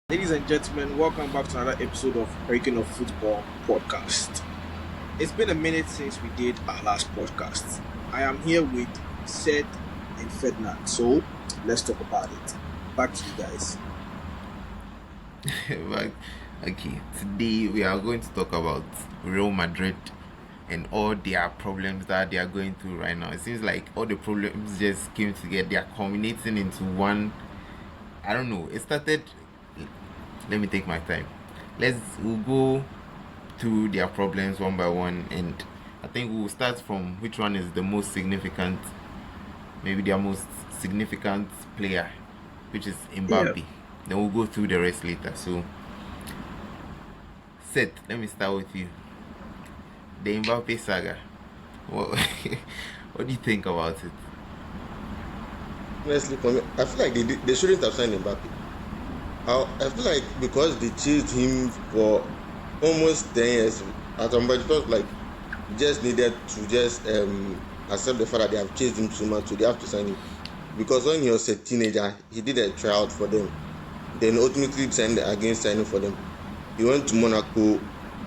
Ladies and gentlemen, welcome back to another episode of Hurricane of Football podcast. It's been a minute since we did our last podcast. I am here with Seth and Ferdinand, so let's talk about it. Back to you guys. But, okay, today we are going to talk about Real Madrid and all their problems that they are going through right now. It seems like all the problems just came together. They are culminating into one. I don't know. It started. Let me take my time. We'll go through their problems one by one, and I think we'll start from which one is the most significant, maybe their most significant player, which is Yeah. Mbappe. Then we'll go through the rest later. So, Seth, let me start with you. The Mbappe saga. What, what do you think about it? Honestly, for me, I feel like they shouldn't have signed Mbappe. I feel like because they chased him for almost 10 years, at some point it felt like just needed to just accept the fact that they have chased him so much, so they have to sign him. Because when he was a teenager, he did a tryout for them, then ultimately signed against signing for them. He went to Monaco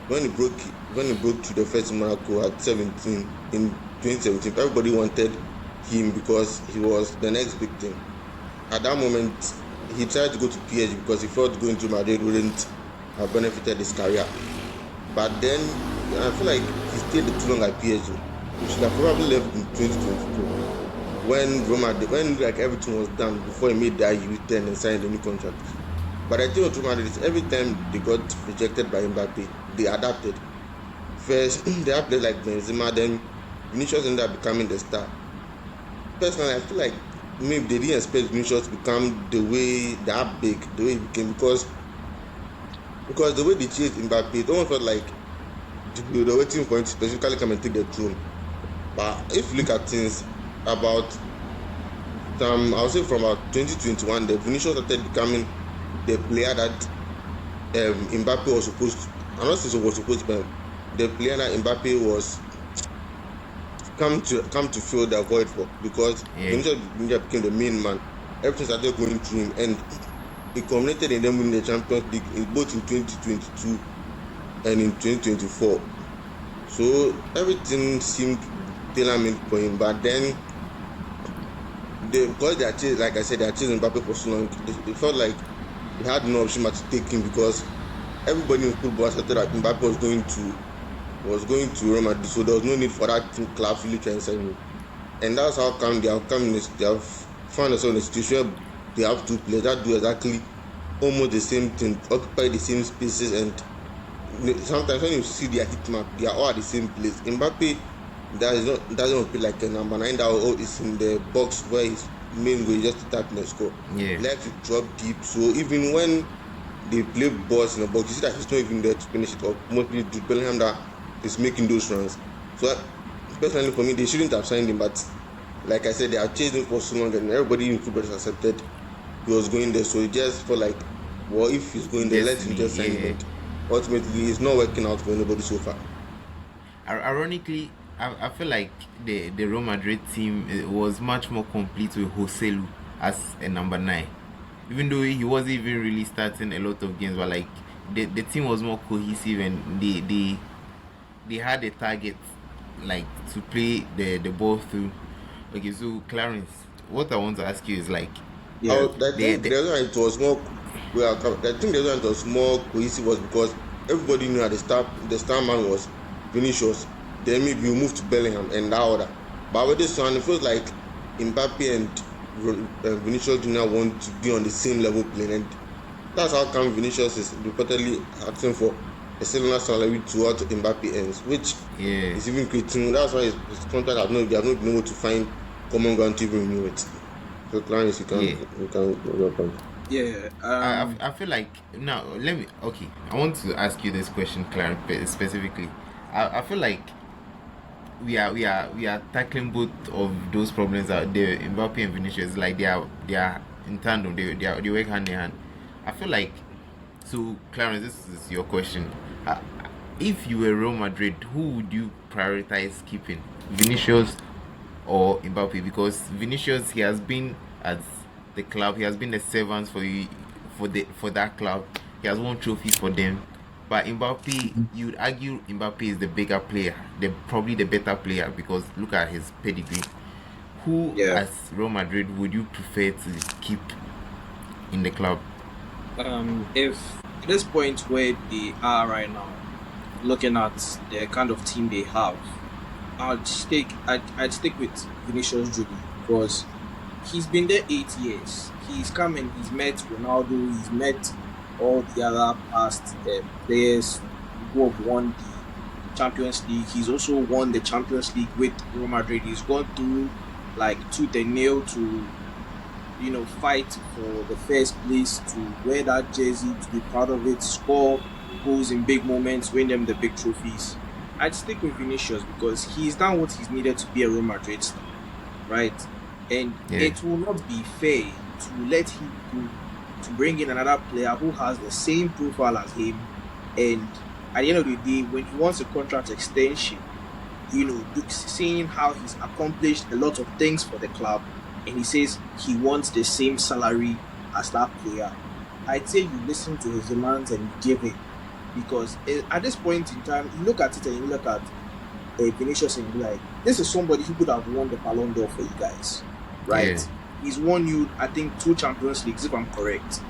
when he broke to the first Monaco at 17 in 2017. Everybody wanted him because he was the next big thing. At that moment, he tried to go to PSG because he felt going to Madrid wouldn't have benefited his career. But then I feel like he stayed too long at PSG. He should have probably left in 2022 when like everything was done before he made that U-turn and signed a new contract. But I think with Real Madrid is every time they got rejected by Mbappe, they adapted. First, they had players like Benzema, then Vinicius ended up becoming the star. Personally, I feel like maybe they didn't expect Vinicius to become the way that big, the way he became, because the way they chased Mbappe, it almost felt like they were waiting for him to specifically come and take the throne. But if you look at things about I would say from about 2021, the Vinicius started becoming the player that Mbappe was supposed to. I'm not saying was supposed to be the player that Mbappe was come to fill the void for, because Vinicius became the main man. Everything started going through him, and it culminated in them winning the Champions League both in 2022 and in 2024. So everything seemed tailor-made for him, but then because they are chasing, like I said, they are chasing Mbappe for so long, they felt like they had no option but to take him, because everybody in football accepted that Mbappe was going to Real Madrid, so there was no need for that team club really trying to sign him. And that's how come they have found themselves in a situation where they have two players that do exactly almost the same thing, occupy the same spaces, and sometimes when you see their heat map, they are all at the same place. Mbappe doesn't feel like a number 9 that is in the box where his main goal is just to tap in the score. Yeah. He likes to drop deep, so even when they play balls in the box, you see that he's not even there to finish it up. Mostly Jude Bellingham that is making those runs. So personally for me, they shouldn't have signed him, but like I said, they have chased him for so long and everybody in football has accepted he was going there. So it just felt like, well, if he's going there, let him just sign him. And ultimately, it's not working out for anybody so far. Ironically, I feel like the Real Madrid team was much more complete with Joselu as a number 9. Even though he wasn't even really starting a lot of games, but like the team was more cohesive, and they had a target, like to play the ball through. Okay, so Clarence, what I want to ask you is like, I think the reason it was more cohesive was because everybody knew that the star man was Vinicius. Then maybe you move to Bellingham and that order. But with this one, it feels like Mbappe and Vinicius do not want to be on the same level playing, and that's how come Vinicius is reportedly asking for a similar salary to what Mbappe earns, which is even creating. That's why his contract they have not been able to find common ground to even renew it. So Clarence, you can your point. Yeah. I feel like now I want to ask you this question, Clarence, specifically. I feel like we are tackling both of those problems that the Mbappe and Vinicius, like they are in tandem, they work hand in hand. I feel like, so Clarence, this is your question. If you were Real Madrid, who would you prioritize keeping, Vinicius or Mbappe? Because Vinicius, he has been at the club, he has been a servant for that club. He has won trophies for them. But Mbappe, you'd argue Mbappe is the bigger player, probably the better player because look at his pedigree. Who, Yeah. as Real Madrid, would you prefer to keep in the club? If at this point where they are right now, looking at the kind of team they have, I'd stick with Vinicius Junior because he's been there 8 years. He's come and he's met Ronaldo. He's met all the other past players who have won the Champions League. He's also won the Champions League with Real Madrid. He's gone through like tooth and nail to fight for the first place, to wear that jersey, to be proud of it, score goals in big moments, win them the big trophies. I'd stick with Vinicius because he's done what he's needed to be a Real Madrid star, right? And it will not be fair to let him go to bring in another player who has the same profile as him, and at the end of the day, when he wants a contract extension, seeing how he's accomplished a lot of things for the club, and he says he wants the same salary as that player, I'd say you listen to his demands and you give it. Because at this point in time, you look at it and you look at Vinicius and you're like, this is somebody who could have won the Ballon d'Or for you guys, right? Yeah. He's won you, I think, 2 Champions Leagues, if I'm correct,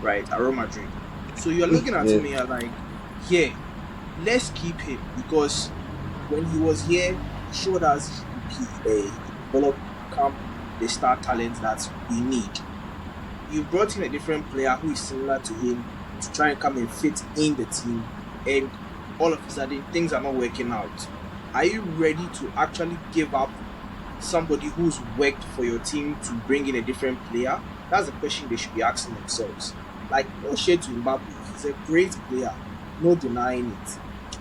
right, at Real Madrid. So you're looking at him and you're like, yeah, let's keep him because when he was here, he showed us he developed the star talent that we need. You brought in a different player who is similar to him to try and come and fit in the team, and all of a sudden things are not working out. Are you ready to actually give up somebody who's worked for your team to bring in a different player? That's the question they should be asking themselves. Like, no shade to Mbappe, he's a great player, no denying it.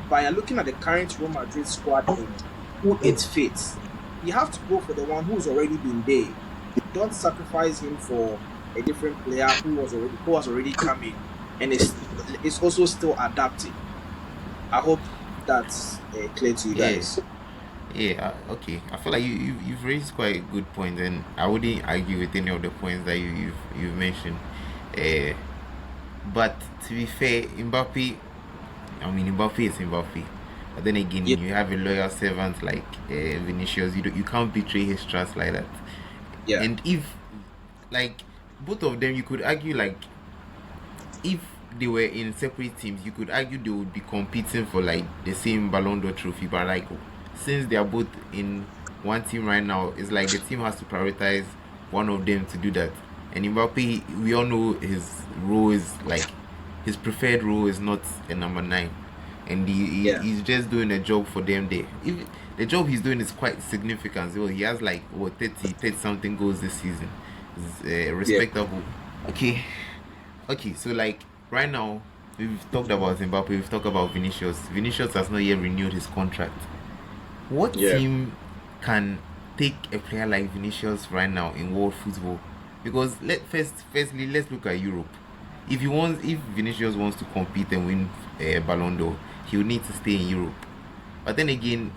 But you're looking at the current Real Madrid squad and who it fits. You have to go for the one who's already been there. Don't sacrifice him for a different player who has already come in and is also still adapting. I hope that's clear to you guys. Yeah, okay. I feel like you've raised quite a good point, and I wouldn't argue with any of the points that you've mentioned. But to be fair, Mbappe is Mbappe. But then again, Yeah. you have a loyal servant like Vinicius. You can't betray his trust like that. Yeah. And if like both of them, you could argue like if they were in separate teams, you could argue they would be competing for like the same Ballon d'Or trophy. But like since they are both in one team right now, it's like the team has to prioritize one of them to do that. And Mbappe, we all know his role is like his preferred role is not a number 9, and he's just doing a job for them there. If the job he's doing is quite significant, so he has like 30 something goals this season. It's respectable. Okay, so like right now we've talked about Mbappe, we've talked about Vinicius. Vinicius has not yet renewed his contract. What team can take a player like Vinicius right now in world football? Because firstly, let's look at Europe. If Vinicius wants to compete and win a Ballon d'Or, he will need to stay in Europe. But then again,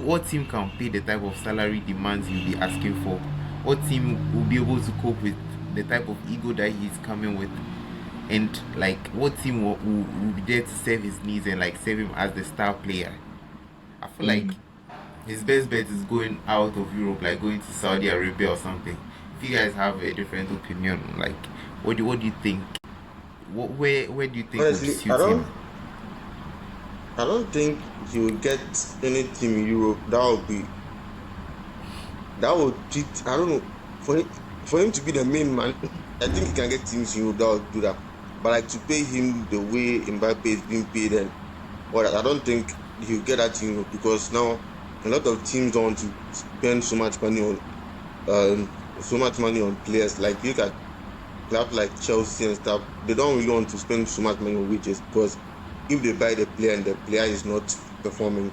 what team can pay the type of salary demands he'll be asking for? What team will be able to cope with the type of ego that he's coming with? And like, what team will be there to serve his needs and like serve him as the star player? I feel like his best bet is going out of Europe, like going to Saudi Arabia or something. If you guys have a different opinion, like what do you think? Where do you think Honestly, would suit him? I don't think he will get any team in Europe that would treat. I don't know, for him to be the main man. I think he can get teams in Europe that will do that. But like to pay him the way Mbappe is being paid and all that, I don't think he'll get that in Europe because now a lot of teams don't want to spend so much money on players. Like you look at clubs like Chelsea and stuff, they don't really want to spend so much money on wages because if they buy the player and the player is not performing,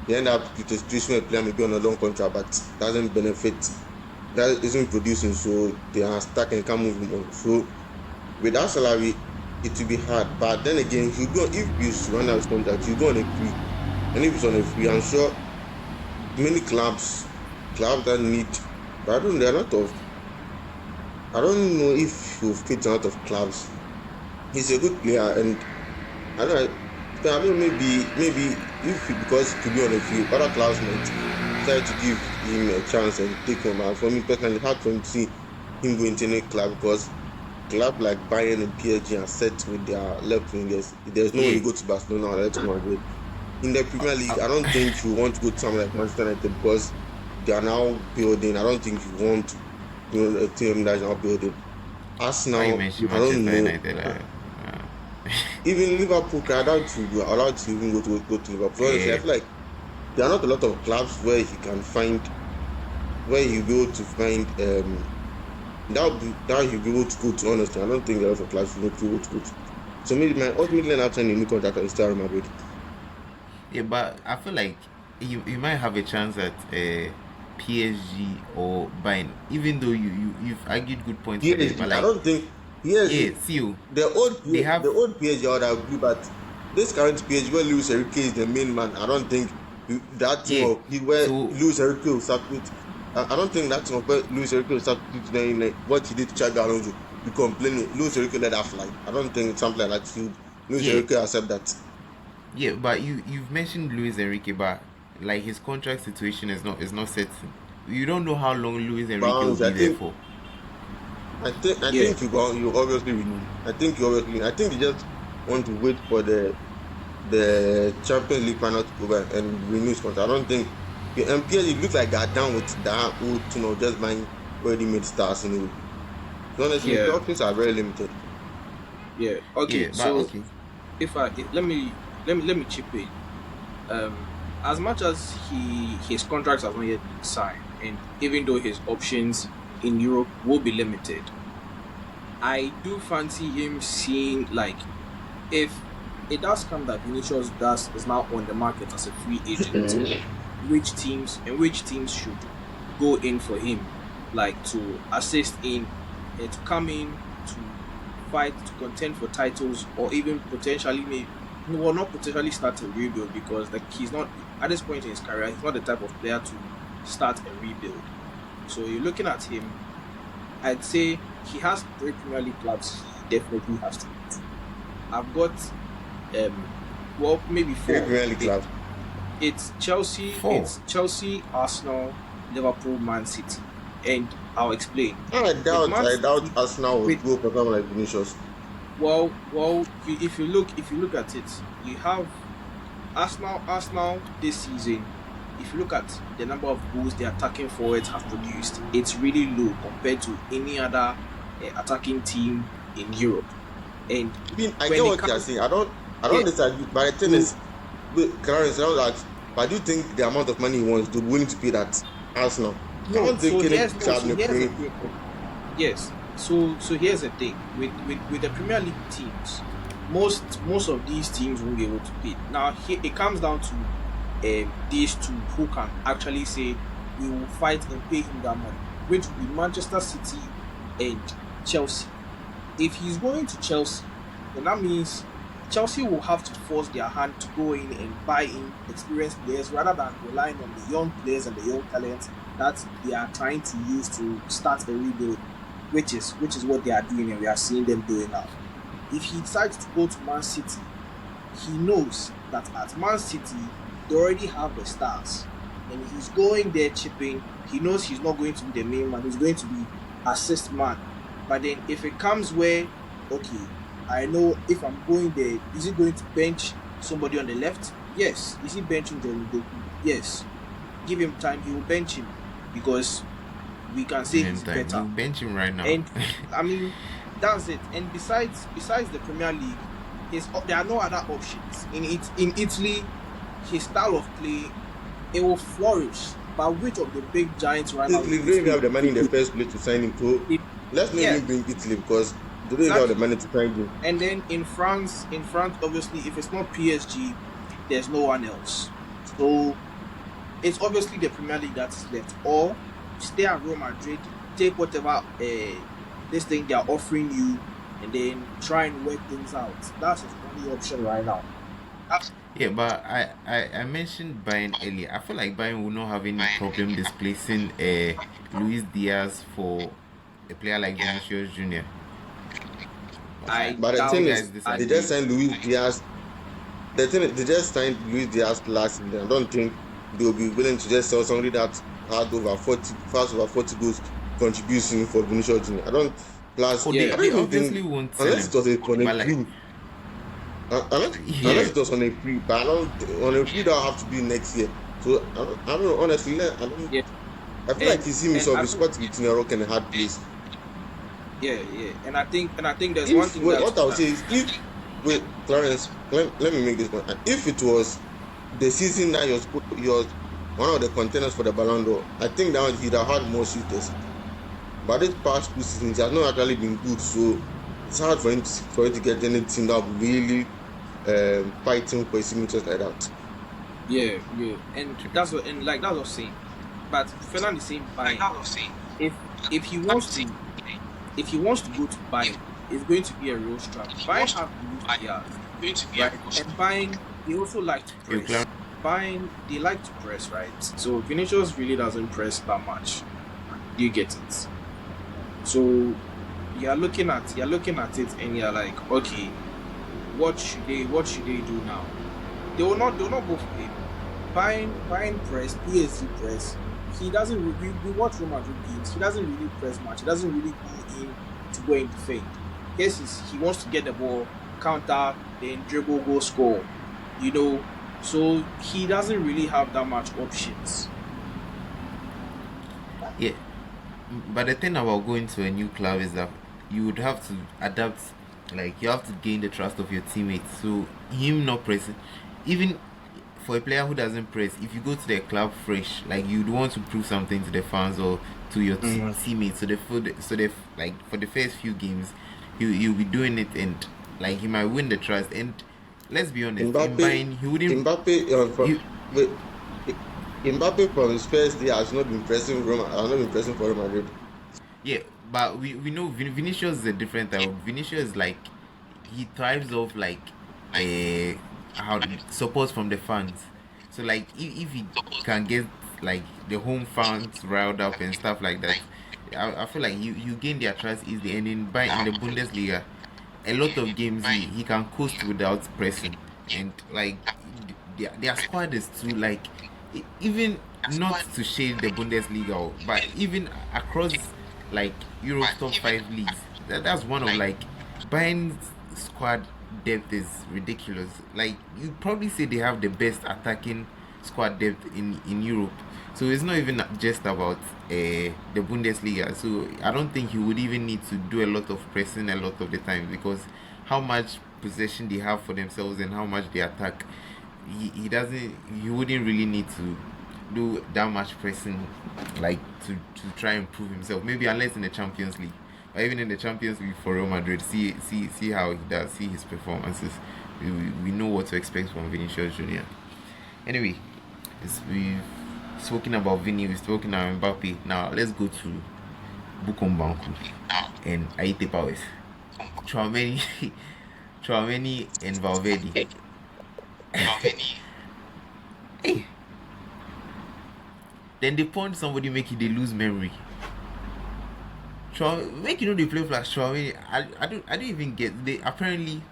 they end up with a situation where the player may be on a long contract but doesn't benefit, that isn't producing, so they are stuck and can't move on. So with that salary, it will be hard. But then again, if he's run out his contract, he'll go on a free. And if he's on a free, I'm sure many clubs that need, but I don't know if he'll fit a lot of clubs he's a good player, and I don't know. I mean, maybe if because to be on the field, other clubs might try to give him a chance and take him out. For me personally, it's hard for me to see him going to any club because club like Bayern and PSG are set with their left wingers. There's no way Yeah. you go to Barcelona or Atletico Madrid. In the Premier League, I don't think you want to go to somewhere like Manchester United because they are now building. I don't think you want to go to a team that is now building. Why you Arsenal, mention I don't Manchester know. United? Even Liverpool, I doubt you are allowed to even go to Liverpool. Honestly, I Yeah. feel like there are not a lot of clubs where he can find where you be able to find that you be able to go to. Honestly, I don't think there are a lot of clubs you be able to go to. So maybe my ultimately not signing a new contract is still Real Madrid. Yeah, but I feel like you might have a chance at PSG or Bayern, even though you've argued good points for them. But PSG, I like, don't think PSG yeah, see you, they The have, old PSG I would agree, but this current PSG where Luis Enrique is the main man, I don't think that thing yeah. of where So Luis Enrique will start with. I don't think that thing of where Luis Enrique will start with then like what he did to Xabi Alonso. You complaining Luis Enrique let that fly. I don't think it's something like that. Luis yeah, Enrique accept that. yeah. But you've mentioned Luis Enrique, but like his contract situation is not certain. You don't know how long Luis But Enrique will honestly, be there for. I Yeah, think you obviously renew. I think you just want to wait for the Champions League final to go by and renew his contract. I don't think and PSG it looks like they're done with that old just buying already made stars anyway. So honestly, the yeah, options are very limited. yeah. Okay, Yeah, but so okay. let me chip in. As much as his contract has not yet been signed, and even though his options in Europe will be limited, I do fancy him seeing like if it does come that Vinicius does is now on the market as a free agent, which teams should go in for him, like to assist in to come in to fight to contend for titles or even potentially maybe well not potentially start a rebuild because like he's not at this point in his career he's not the type of player to start a rebuild. So you're looking at him, I'd say he has 3 Premier League clubs he definitely has to go to. I've got um well maybe Three four. Premier League clubs. Four. It's Chelsea, Arsenal, Liverpool, Man City. And I'll explain. With Man I doubt City, Arsenal would with go perform like Vinicius. if you look at it, you have Arsenal this season. If you look at the number of goals the attacking forwards have produced, it's really low compared to any other attacking team in Europe. And I mean, I get when it what you're comes, saying. I don't yeah, disagree. But the thing so is, Clarence, I don't like. But I do think the amount of money he wants to be willing to pay that Arsenal. I no, don't think so any here's no, club so will here's the pay. thing. Yes. So here's the thing with the Premier League teams, most of these teams won't be able to pay. Now it comes down to these two who can actually say we will fight and pay him that money, which will be Manchester City and Chelsea. If he's going to Chelsea, then that means Chelsea will have to force their hand to go in and buy in experienced players rather than relying on the young players and the young talents that they are trying to use to start a rebuild, which is what they are doing and we are seeing them doing now. If he decides to go to Man City, he knows that at Man City they already have the stars, and he's going there chipping. He knows he's not going to be the main man; he's going to be assist man. But then if it comes where, okay, I know if I'm going there, is he going to bench somebody on the left? Yes. Is he benching Jeremy Doku? Yes. Give him time; he will bench him because we can say Give him he's time. better. You bench him right now. And I mean, that's it. And besides the Premier League, there are no other options. In Italy, his style of play it will flourish. But which of the big giants right now in Italy don't even Italy have the money in the first place to sign him. So it, let's not yeah, even bring Italy because they don't even have the exactly. money to sign him. And then in France, obviously, if it's not PSG, there's no one else. So it's obviously the Premier League that's left. Or stay at Real Madrid, take whatever this thing they're offering you, and then try and work things out. That's his only option right now. That's Yeah, but I mentioned Bayern earlier. I feel like Bayern will not have any problem displacing Luis Diaz for a player like Vinicius Junior. I But the You thing doubt. is, guys they disagree. just signed Luis Diaz. The thing is, they just signed Luis Diaz last season. I don't think they'll be willing to just sell somebody that had over 40 goals contribution for Vinicius Junior. I don't. Plus, Oh, Yeah, I they don't even obviously think won't sell unless him. it was on a But like, free. Unless yeah, it was on a free, but I don't on a free that'll have to be next year. So I don't know. Honestly, I don't. yeah. I feel like And he's and himself I is think caught between a rock and a hard place. yeah. And I think there's one If thing that what I would say is if wait, Clarence, let me make this point. And if it was the season that he was one of the contenders for the Ballon d'Or, I think that he'd have had more shooters. But this past 2 seasons, he has not actually been good, so it's hard for him to get any team that will really fighting for his signatures like that. yeah. And that's what that's what I'm saying. But Fernand is saying Bayern. If if he wants to go to Bayern, it's going to be a real struggle. Bayern have Luis Diaz, right? And Bayern, they also like to you press. Bayern, they like to press, right? So Vinicius really doesn't press that much. You get it. So you're looking at it and you're like, okay, what should they do now? They will not go for him. Bayern press, PSG press. He doesn't we watch Real Madrid games. He doesn't really press much. He doesn't really go in to go and defend. Yes, he wants to get the ball, counter, then dribble, go score. You know, so he doesn't really have that much options. yeah. But the thing about going to a new club is that you would have to adapt. Like, you have to gain the trust of your teammates. So him not pressing, even for a player who doesn't press, if you go to the club fresh, like, you'd want to prove something to the fans or to your teammates. So like, for the first few games, you'll be doing it, and like, he might win the trust. And let's be honest, in Mbappe, Bayern, he wouldn't. Mbappe, He, wait, Mbappe from his first day has not been pressing for Real Madrid. Yeah, but we know Vinicius is a different type. Vinicius is like, he thrives off like how support from the fans. So like, if he can get like the home fans riled up and stuff like that, I feel like you gain their trust easily. And in the Bundesliga, a lot of games he can coast without pressing, and like, their squad is too, like, even not to shade the Bundesliga, but even across like Europe's top 5 leagues, that's one of, like, Bayern's squad depth is ridiculous. Like, you probably say they have the best attacking squad depth in Europe. So it's not even just about the Bundesliga. So I don't think he would even need to do a lot of pressing a lot of the time, because how much possession they have for themselves and how much they attack, he wouldn't really need to do that much pressing, like, to try and prove himself. Maybe unless in the Champions League, or even in the Champions League for Real Madrid. See how he does. See his performances. We know what to expect from Vinicius Junior. Anyway, we've spoken about Vini. We've spoken about Mbappe. Now let's go to Bukom Banku and Aite Powers. Chouameni, Chouameni and Valverde. Hey. Then they point somebody, make it they lose memory. Make they play flash Chouameni. I don't even get. They apparently,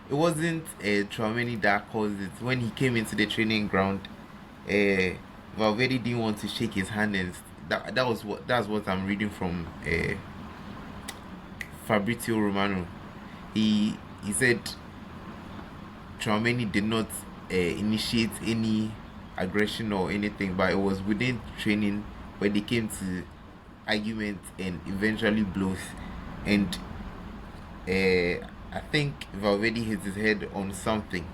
it wasn't Chouameni that caused it. When he came into the training ground, Valverde didn't want to shake his hand, and that's what I'm reading from Fabrizio Romano. He said Chouameni did not initiate any aggression or anything, but it was within training when they came to arguments and eventually blows. And I think Valverde hit his head on something,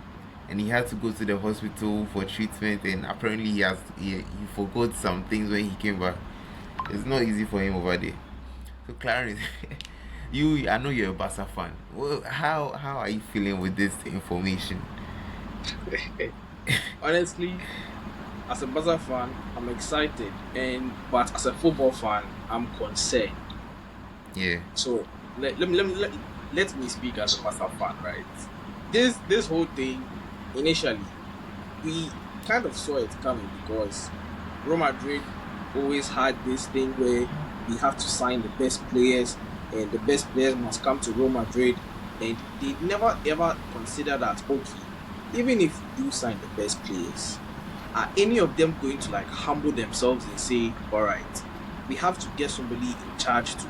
and he had to go to the hospital for treatment. And apparently he forgot some things when he came back. It's not easy for him over there. So Clarence, I know you're a Barca fan. Well, how are you feeling with this information? Honestly, as a Barca fan, I'm excited, but as a football fan, I'm concerned. Yeah. So let me speak as a Barca fan, right? This whole thing, initially, we kind of saw it coming, because Real Madrid always had this thing where we have to sign the best players, and the best players must come to Real Madrid. and they never ever consider that, okay, even if we do sign the best players, are any of them going to like humble themselves and say, all right, we have to get somebody in charge to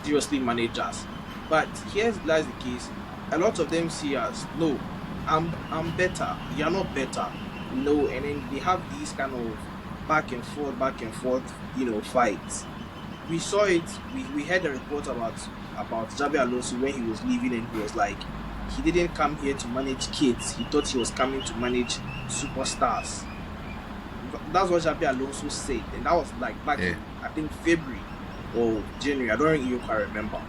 seriously manage us? But here's lies the case. A lot of them see us, no, I'm better. You're not better. No, and then they have these kind of back and forth, fights. We saw it. We heard a report about Xabi Alonso when he was leaving, and he was like, he didn't come here to manage kids. He thought he was coming to manage superstars. That's what Xabi Alonso said, and that was like back Yeah. in, I think, February or January. I don't even quite remember.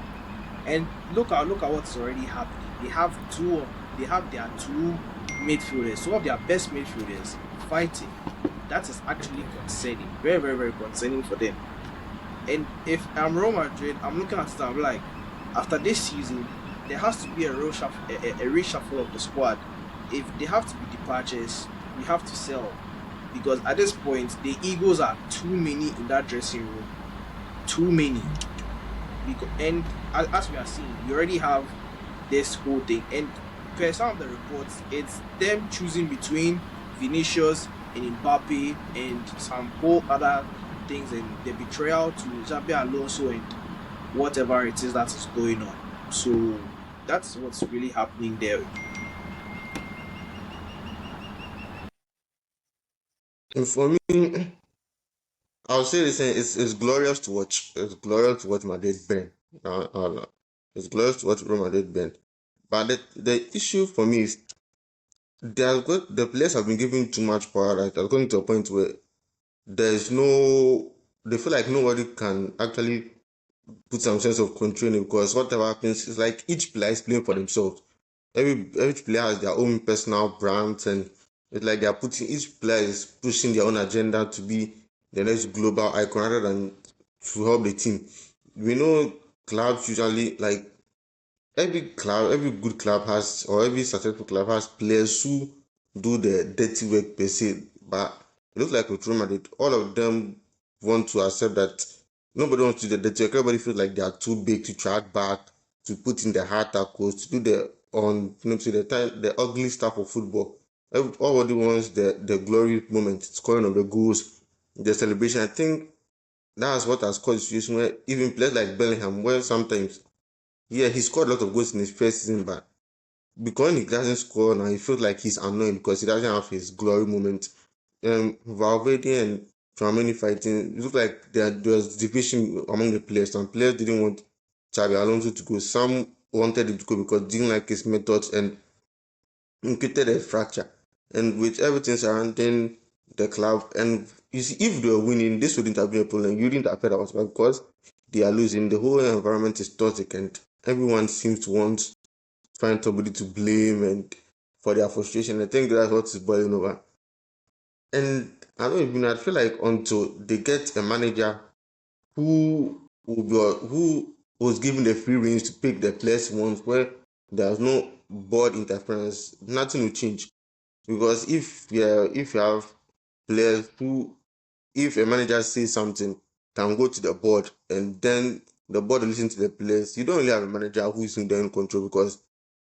And look at what's already happening. They have their two midfielders, two of their best midfielders fighting. That is actually concerning, very very very concerning for them. And if I'm Real Madrid, I'm looking at it, I'm like, after this season, there has to be a reshuffle of the squad. If there have to be departures, we have to sell, because at this point the egos are too many in that dressing room, too many. Because, and as we are seeing, we already have this whole thing, and per some of the reports, it's them choosing between Vinicius and Mbappe and some whole other things, and the betrayal to Xabi Alonso and whatever it is that is going on. So that's what's really happening there. And for me, I'll say this: it's glorious to watch. It's glorious to watch Madrid bend. It's glorious to watch Real Madrid bend. But the issue for me is the players have been given too much power. Right, they're going to a point where there's no. They feel like nobody can actually put some sense of control in it, because whatever happens is like each player is playing for themselves. Every player has their own personal brands, and it's like they're putting each player is pushing their own agenda to be the next global icon rather than to help the team. We know clubs usually like every good club has, or every successful club has players who do the dirty work per se. But it looks like with Real Madrid, all of them want to accept that nobody wants to do the dirty work. Everybody feels like they are too big to track back, to put in the hard tackles, to do the ugly stuff of football. Everybody wants the glory moment, scoring of the goals, the celebration. I think that's what has caused a situation where even players like Bellingham, where sometimes, yeah, he scored a lot of goals in his first season, but because he doesn't score now, he feels like he's annoying because he doesn't have his glory moment. Valverde and Tchouaméni fighting, it looked like there was division among the players. Some players didn't want Xabi Alonso to go. Some wanted him to go because they didn't like his methods, and it created a fracture. And with everything surrounding the club, and you see, if they were winning, this wouldn't have been a problem. You didn't affect us because they are losing. The whole environment is toxic, and everyone seems to want find somebody to blame and for their frustration. I think that's what is boiling over. And I don't even, I feel like until they get a manager who was given the free reins to pick the players he wants, where there's no board interference, nothing will change. Because if you have players who, if a manager says something, can go to the board and then the board will listen to the players. You don't really have a manager who is in their own control, because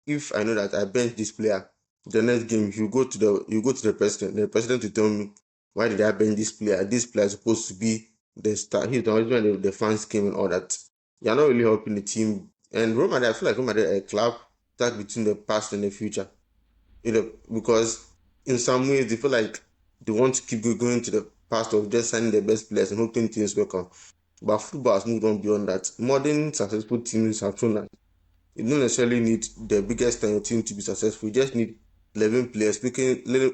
if I know that I bench this player, the next game you go to the president. The president will tell me, why did I bench this player? This player is supposed to be the star. He's the original the fans came and all that. You're not really helping the team. And Roma, I feel like Roma is a club stuck between the past and the future. Because in some ways they feel like they want to keep going to the past of just signing the best players and hoping things will come. But football has moved on beyond that. Modern successful teams have shown that you don't necessarily need the biggest star in your team to be successful. You just need 11 players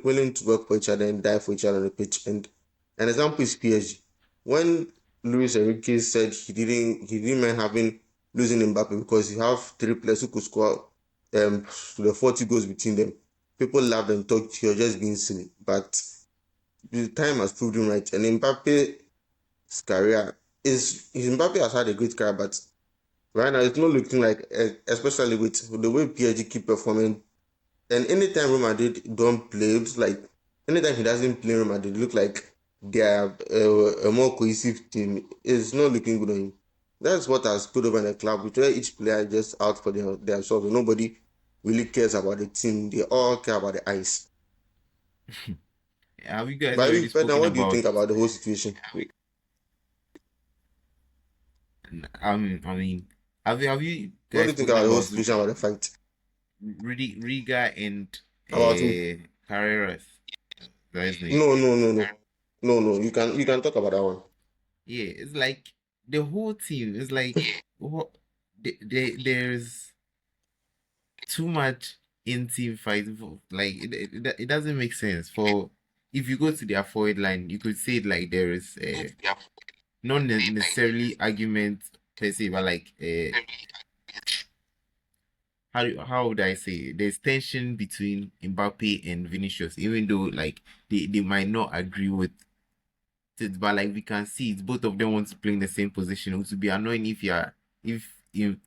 willing to work for each other and die for each other on the pitch. And an example is PSG. When Luis Enrique said he didn't mind having losing Mbappe because you have three players who could score to the 40 goals between them. People laughed and thought you're just being silly. But the time has proved him right. And Mbappe's career Mbappe has had a great career, but right now, it's not looking like, especially with the way PSG keep performing. And anytime Real Madrid don't play, it's like anytime he doesn't play Real Madrid, it look like they are a more cohesive team. It's not looking good on him. That's what has put over in the club, where each player is just out for themselves. Nobody really cares about the team. They all care about the ice. Have you guys But already you, Ferdinand, spoken what do you about? think about the whole situation? I mean, have you What do guys you think spoken about the whole about situation about the fight? Riga and About who? Carreras? That's his name. No, no, no, no, no, no. You can talk about that one. Yeah, it's like the whole team is like what there's too much in team fight. Like it doesn't make sense. For if you go to their forward line, you could say it like there is not necessarily argument per se, but like how would I say it? There's tension between Mbappe and Vinicius, even though like they might not agree with it, but like we can see it, both of them want to play in the same position. It would be annoying if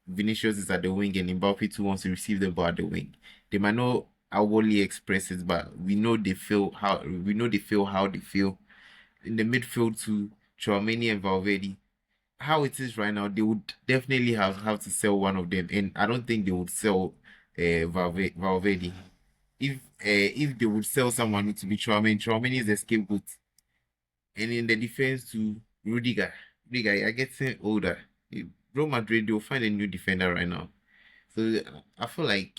Vinicius is at the wing and Mbappe too wants to receive the ball at the wing. They might not outwardly express it, but we know they feel how they feel. In the midfield to Tchouaméni and Valverde, how it is right now, they would definitely have to sell one of them, and I don't think they would sell Valverde. If they would sell someone to be Tchouaméni is a scapegoat. And in the defense to Rudiger, are getting older. Real Madrid, they'll find a new defender right now. So I feel like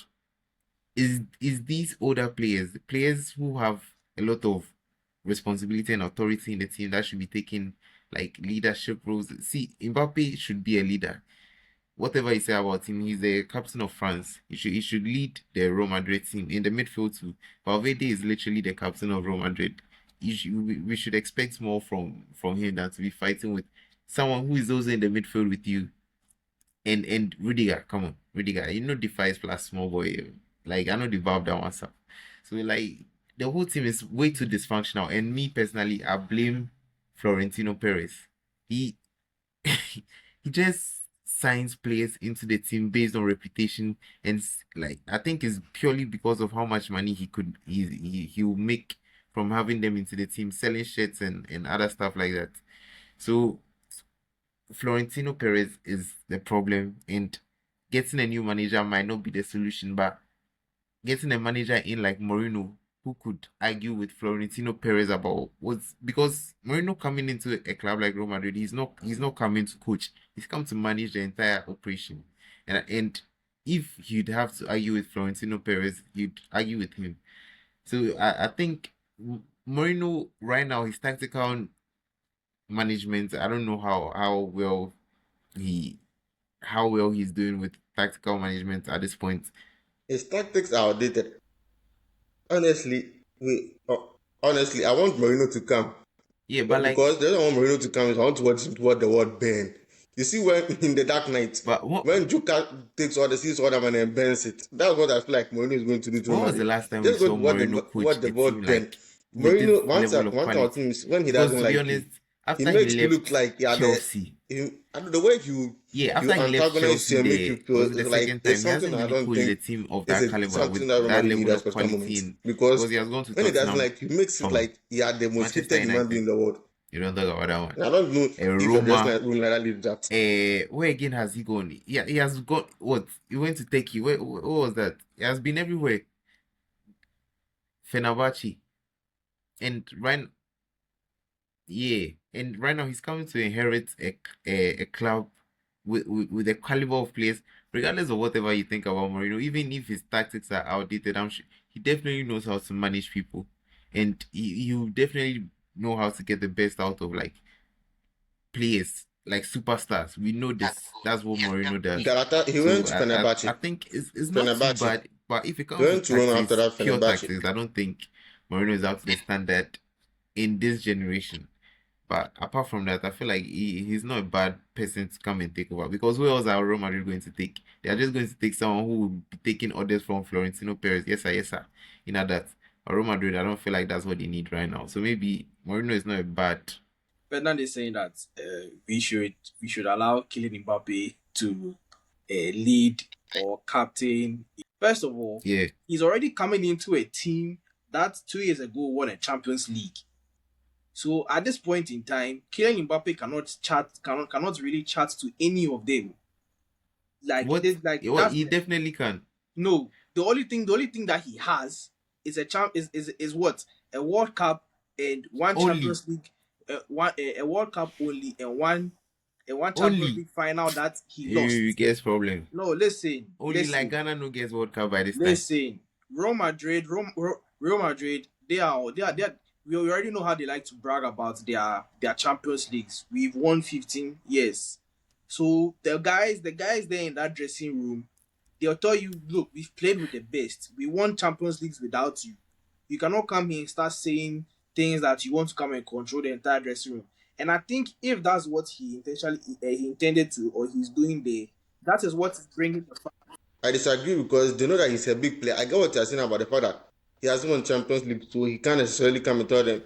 is these older players, the players who have a lot of responsibility and authority in the team that should be taking like leadership roles. See, Mbappe should be a leader. Whatever you say about him, he's the captain of France. He should lead the Real Madrid team in the midfield too. Valverde is literally the captain of Real Madrid. We should expect more from him than to be fighting with someone who is also in the midfield with you. And Rudiger, come on, Rudiger, you know the five plus small boy. Like I know the vibe that wants up. So like the whole team is way too dysfunctional. And me personally, I blame Florentino Perez. He he just signs players into the team based on reputation and like I think it's purely because of how much money he will make from having them into the team, selling shirts and other stuff like that. So Florentino Perez is the problem, and getting a new manager might not be the solution, but getting a manager in like Mourinho who could argue with Florentino Perez about what's because Mourinho coming into a club like Real Madrid, he's not coming to coach. He's come to manage the entire operation. And if you'd have to argue with Florentino Perez, you'd argue with him. So I think Mourinho right now his tactical management, I don't know he how well he's doing with tactical management at this point. His tactics are outdated. Honestly, honestly, I want Mourinho to come. Yeah, but But like because they don't want Mourinho to come, I want to watch him to watch the word burn. You see when in the Dark Knight, but when Joker takes all the sees all them and then burns it. That's what I feel like Mourinho is going to do to Real when was the Madrid. last time we Just go saw to what the Mourinho what coach the a team word burn. like with this Mourinho level of one thing quality? about him is when he Because doesn't to be like you, honest, he after he makes you look left like yeah the Chelsea, I don't know the way yeah, you after he left antagonize Chelsea, you and make you the feel was it the it's like second it's time he something hasn't I really don't coached a think team of it's that caliber something with that Real that Madrid need level at of particular quality, moments and because because he has gone to when he doesn't Tottenham. like you, he makes it Come on, like you are the most Manchester hated human being United. in the world. You don't talk about that one. And I don't know if you're just Roma. like like that lead that. Where again has he gone? Yeah, he has gone. What? He went to Turkey. Where was that? He has been everywhere. Fenerbahce. And right, yeah, and right now he's coming to inherit a club with a caliber of players. Regardless of whatever you think about Mourinho, even if his tactics are outdated, I'm sure he definitely knows how to manage people, and you definitely know how to get the best out of like players like superstars. We know this. That's what Mourinho does. He went So to I Fenerbahce. think it's not too Fenerbahce. bad. But if it He comes to went to Roma after tactics, that pure Fenerbahce. tactics, I don't think Mourinho is up to the standard in this generation. But apart from that, I feel like he's not a bad person to come and take over because who else are Real Madrid going to take? They are just going to take someone who will be taking orders from Florentino Perez. Yes, sir, yes, sir. You know that. But Real Madrid, I don't feel like that's what they need right now. So maybe Mourinho is not a bad. Ferdinand is saying that we should allow Kylian Mbappe to lead or captain. First of all, Yeah. he's already coming into a team that 2 years ago won a Champions League. So at this point in time, Kylian Mbappe cannot really chat to any of them. Like What? they like What? that's He definitely can. no. The only thing that he has is is what, a World Cup and one Only, Champions League, a World Cup only, and one Champions only. League final that he You lost. guess problem. No, listen, Only like listen. Ghana no gets World Cup by this time. Listen, Real Madrid, they are. We already know how they like to brag about their Champions Leagues. We've won 15 years. So the guys there in that dressing room, they'll tell you, look, we've played with the best. We won Champions Leagues without you. You cannot come here and start saying things that you want to come and control the entire dressing room. And I think if that's what he intended to, or he's doing there, that is what is bringing the I disagree because they know that he's a big player. I get what you're saying about the fact that he has won Champions League, so he can't necessarily come and tell them.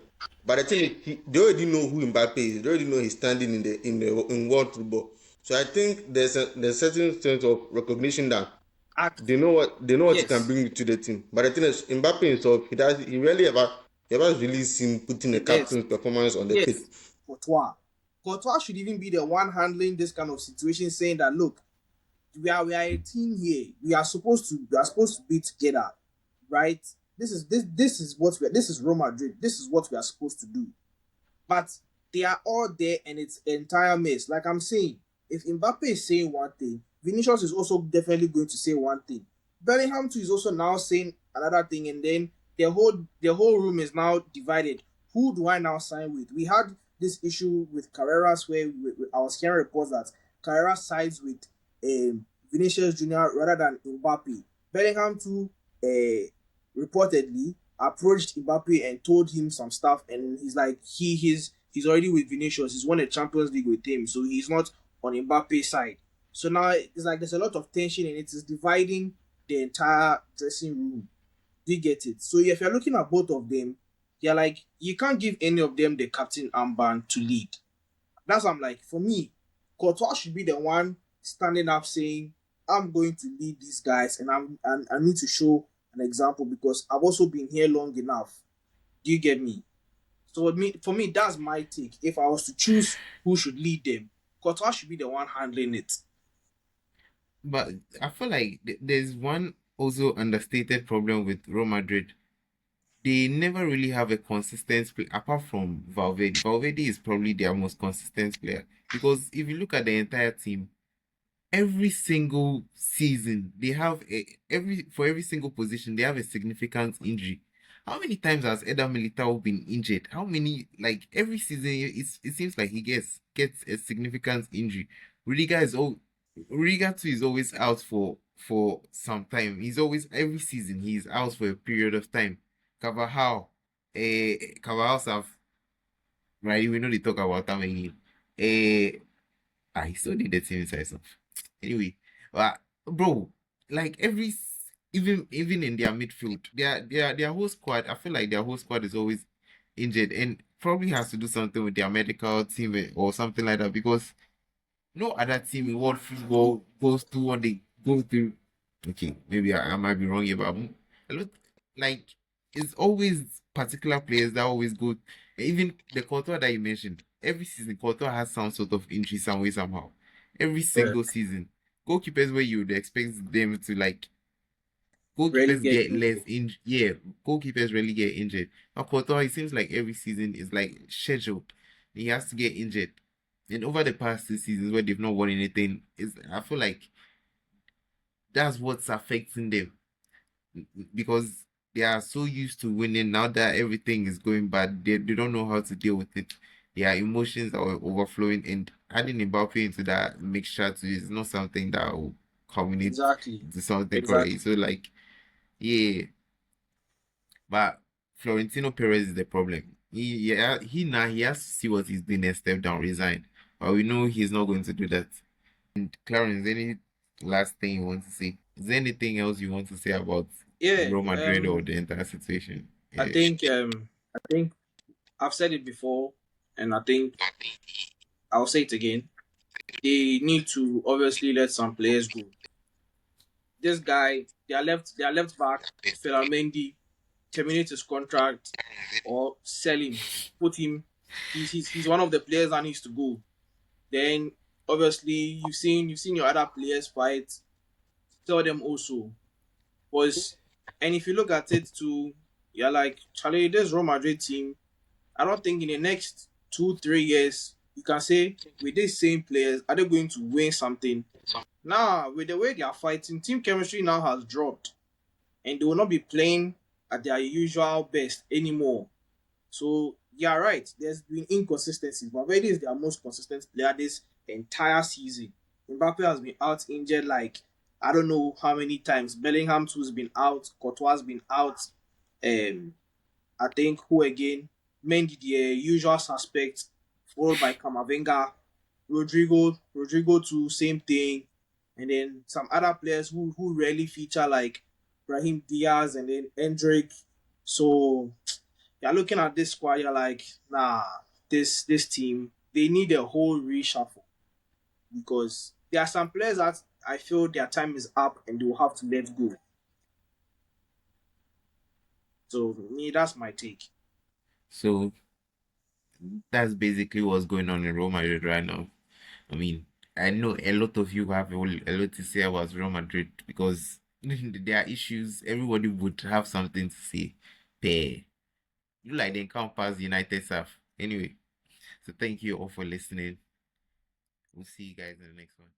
But the thing is, they already know who Mbappe is. They already know he's standing in world football. So I think there's certain sense of recognition that act. they know what he can Yes, bring to the team. But the thing is, Mbappe himself, he really ever he ever really seen putting a the best. captain's performance on the pitch. Yes, Courtois. Courtois should even be the one handling this kind of situation, saying that, look, we are a team here. We are supposed to be together, right? This is Real Madrid. This is what we are supposed to do. But they are all there and it's entire mess. Like I'm saying, if Mbappe is saying one thing, Vinicius is also definitely going to say one thing. Bellingham too is also now saying another thing, and then the whole room is now divided. Who do I now sign with? We had this issue with Carreras where I was hearing reports that Carreras sides with Vinicius Junior rather than Mbappe. Bellingham too reportedly approached Mbappe and told him some stuff, and he's like he's already with Vinicius. He's won a Champions League with him, so he's not on Mbappe's side. So now it's like there's a lot of tension and it is dividing the entire dressing room. Do you get it? So if you're looking at both of them, you're like you can't give any of them the captain armband to lead. That's what I'm like. For me, Courtois should be the one standing up saying, "I'm going to lead these guys, and I need to show an example because I've also been here long enough." Do you get me? So for me, that's my take. If I was to choose who should lead them, Courtois should be the one handling it. But I feel like there's one also understated problem with Real Madrid. They never really have a consistent play apart from Valverde. Valverde is probably their most consistent player because if you look at the entire team, every single season they have every single position they have a significant injury. How many times has Eder Militao been injured? How many, like every season it seems like he gets a significant injury. Rudiger is all Rudiger too is always out for some time. He's always every season he's out for a period of time. Carvajal's have right. We know they talk about him again. Eh, he still did the team inside stuff. Anyway, bro, like even in their midfield, their whole squad, I feel like their whole squad is always injured and probably has to do something with their medical team or something like that because no other team in world football goes through what they go through. Okay, maybe I might be wrong here, but a lot like it's always particular players that always go. Even the Courtois that you mentioned, every season Courtois has some sort of injury some way somehow. Every Yeah, single season, goalkeepers where you would expect them to like really goalkeepers get get less injured. injured. Yeah, goalkeepers really get injured. But Courtois, it seems like every season is like scheduled. He has to get injured. And over the past 2 seasons where they've not won anything, is I feel like that's what's affecting them because they are so used to winning now that everything is going bad. They don't know how to deal with it. Their emotions are overflowing, and adding Mbappe into that mixture too is not something that will culminate Exactly, into something correct. exactly. So like, yeah, but Florentino Perez is the problem. He now he has to see what he's doing and step down, resign. But we know he's not going to do that. And Clarence, any last thing you want to say? Is there anything else you want to say about Yeah. Real Madrid or the entire situation? I Yeah. think I think I've said it before, and I think I'll say it again. They need to obviously let some players go. This guy, their left back, Felamendi, terminate his contract or sell him, put him He's one of the players that needs to go. Then obviously you've seen your other players fight. Tell them also was, and if you look at it too, you're like Charlie. This Real Madrid team, I don't think in the next 2 3 years you can say with these same players are they going to win something. Now with the way they are fighting, team chemistry now has dropped, and they will not be playing at their usual best anymore. So you're right. There's been inconsistencies. Valverde is their most consistent player this entire season. Mbappe has been out injured like I don't know how many times. Bellingham too has been out. Courtois has been out. I think who again? Mendy, the usual suspect, followed by Camavinga, Rodrigo too, same thing, and then some other players who rarely feature like Brahim Diaz and then Endrick. So you're looking at this squad, you're like, nah, this team they need a whole reshuffle because there are some players that I feel their time is up and they will have to let go. So me, that's my take. So that's basically what's going on in Real Madrid right now. I mean, I know a lot of you have a lot to say about Real Madrid because there are issues. Everybody would have something to say. There, you like the encompass United stuff. Anyway, so thank you all for listening. We'll see you guys in the next one.